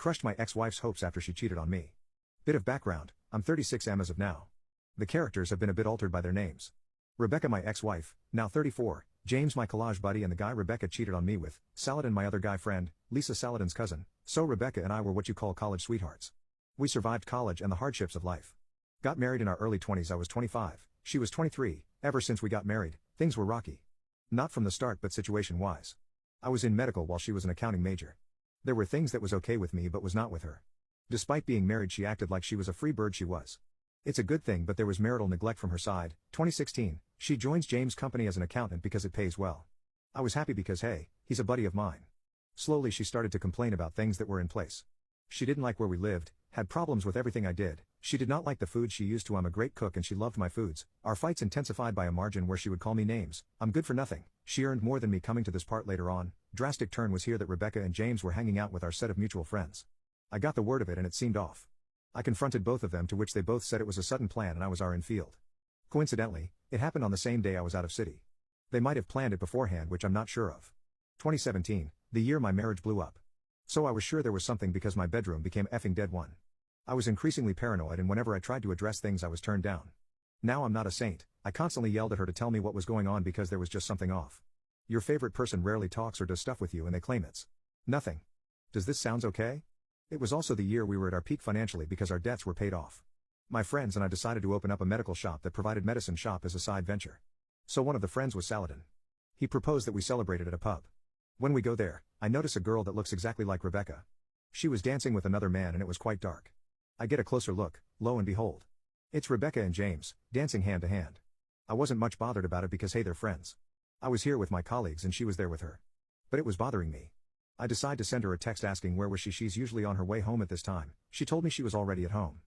crushed my ex-wife's hopes after she cheated on me. Bit of background, I'm 36M as of now. The characters have been a bit altered by their names. Rebecca my ex-wife, now 34, James my collage buddy and the guy Rebecca cheated on me with, Saladin my other guy friend, Lisa Saladin's cousin, so Rebecca and I were what you call college sweethearts. We survived college and the hardships of life. Got married in our early 20s. I was 25, she was 23, ever since we got married, things were rocky. Not from the start but situation-wise. I was in medical while she was an accounting major. There were things that was okay with me but was not with her. Despite being married she acted like she was a free bird. She was. It's a good thing but there was marital neglect from her side. 2016, she joins James' company as an accountant because it pays well. I was happy because hey, he's a buddy of mine. Slowly she started to complain about things that were in place. She didn't like where we lived, had problems with everything I did, she did not like the food she used to. I'm a great cook and she loved my foods. Our fights intensified by a margin where she would call me names. I'm good for nothing. She earned more than me. Coming to this part later on, drastic turn was here that Rebecca and James were hanging out with our set of mutual friends. I got the word of it and it seemed off. I confronted both of them to which they both said it was a sudden plan and I was in field. Coincidentally, it happened on the same day I was out of city. They might have planned it beforehand which I'm not sure of. 2017, the year my marriage blew up. So I was sure there was something because my bedroom became effing dead one. I was increasingly paranoid and whenever I tried to address things I was turned down. Now I'm not a saint, I constantly yelled at her to tell me what was going on because there was just something off. Your favorite person rarely talks or does stuff with you and they claim it's nothing. Does this sounds okay? It was also the year we were at our peak financially because our debts were paid off. My friends and I decided to open up a medical shop that provided medicine shop as a side venture. So one of the friends was Saladin. He proposed that we celebrated at a pub. When we go there, I notice a girl that looks exactly like Rebecca. She was dancing with another man and it was quite dark. I get a closer look, lo and behold. It's Rebecca and James, dancing hand to hand. I wasn't much bothered about it because hey they're friends. I was here with my colleagues and she was there with her. But it was bothering me. I decide to send her a text asking where was she. She's usually on her way home at this time. She told me she was already at home.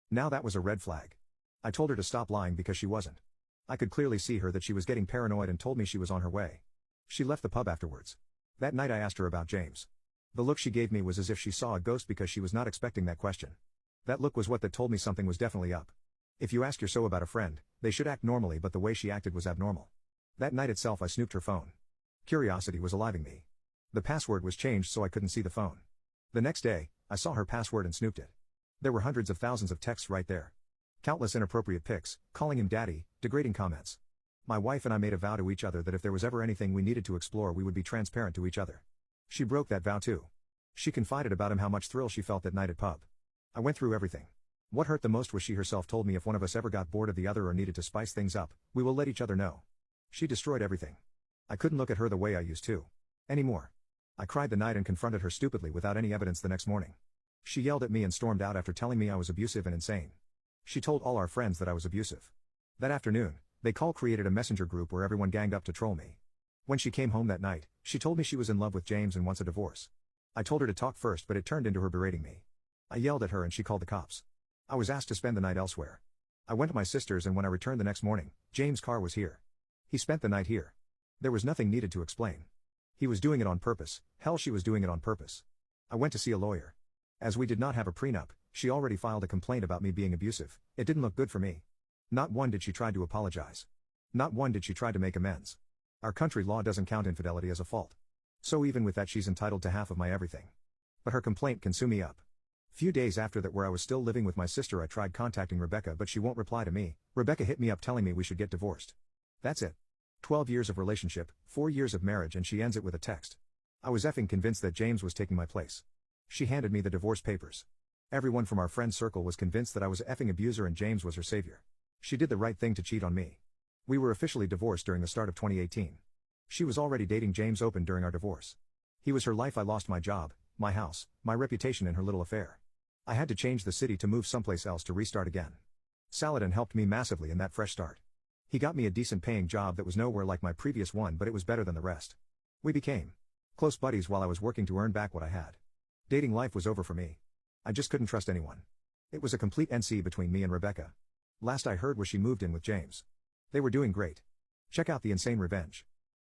Now that was a red flag. I told her to stop lying because she wasn't. I could clearly see her that she was getting paranoid and told me she was on her way. She left the pub afterwards. That night I asked her about James. The look she gave me was as if she saw a ghost because she was not expecting that question. That look was what that told me something was definitely up. If you ask your so about a friend, they should act normally but the way she acted was abnormal. That night itself I snooped her phone. Curiosity was aliving me. The password was changed so I couldn't see the phone. The next day, I saw her password and snooped it. There were hundreds of thousands of texts right there. Countless inappropriate pics, calling him daddy, degrading comments. My wife and I made a vow to each other that if there was ever anything we needed to explore we would be transparent to each other. She broke that vow too. She confided about him how much thrill she felt that night at pub. I went through everything. What hurt the most was she herself told me if one of us ever got bored of the other or needed to spice things up, we will let each other know. She destroyed everything. I couldn't look at her the way I used to. Anymore. I cried the night and confronted her stupidly without any evidence the next morning. She yelled at me and stormed out after telling me I was abusive and insane. She told all our friends that I was abusive. That afternoon, they created a messenger group where everyone ganged up to troll me. When she came home that night, she told me she was in love with James and wants a divorce. I told her to talk first but it turned into her berating me. I yelled at her and she called the cops. I was asked to spend the night elsewhere. I went to my sister's and when I returned the next morning, James' car was here. He spent the night here. There was nothing needed to explain. He was doing it on purpose, hell she was doing it on purpose. I went to see a lawyer. As we did not have a prenup, she already filed a complaint about me being abusive. It didn't look good for me. Not one did she try to apologize. Not one did she try to make amends. Our country law doesn't count infidelity as a fault. So even with that she's entitled to half of my everything. But her complaint can sue me up. Few days after that where I was still living with my sister I tried contacting Rebecca but she won't reply to me. Rebecca hit me up telling me we should get divorced. That's it. 12 years of relationship, 4 years of marriage and she ends it with a text. I was effing convinced that James was taking my place. She handed me the divorce papers. Everyone from our friend circle was convinced that I was an effing abuser and James was her savior. She did the right thing to cheat on me. We were officially divorced during the start of 2018. She was already dating James open during our divorce. He was her life. I lost my job, my house, my reputation in her little affair. I had to change the city to move someplace else to restart again. Saladin helped me massively in that fresh start. He got me a decent paying job that was nowhere like my previous one but it was better than the rest. We became close buddies while I was working to earn back what I had. Dating life was over for me. I just couldn't trust anyone. It was a complete NC between me and Rebecca. Last I heard was she moved in with James. They were doing great. Check out The Insane Revenge.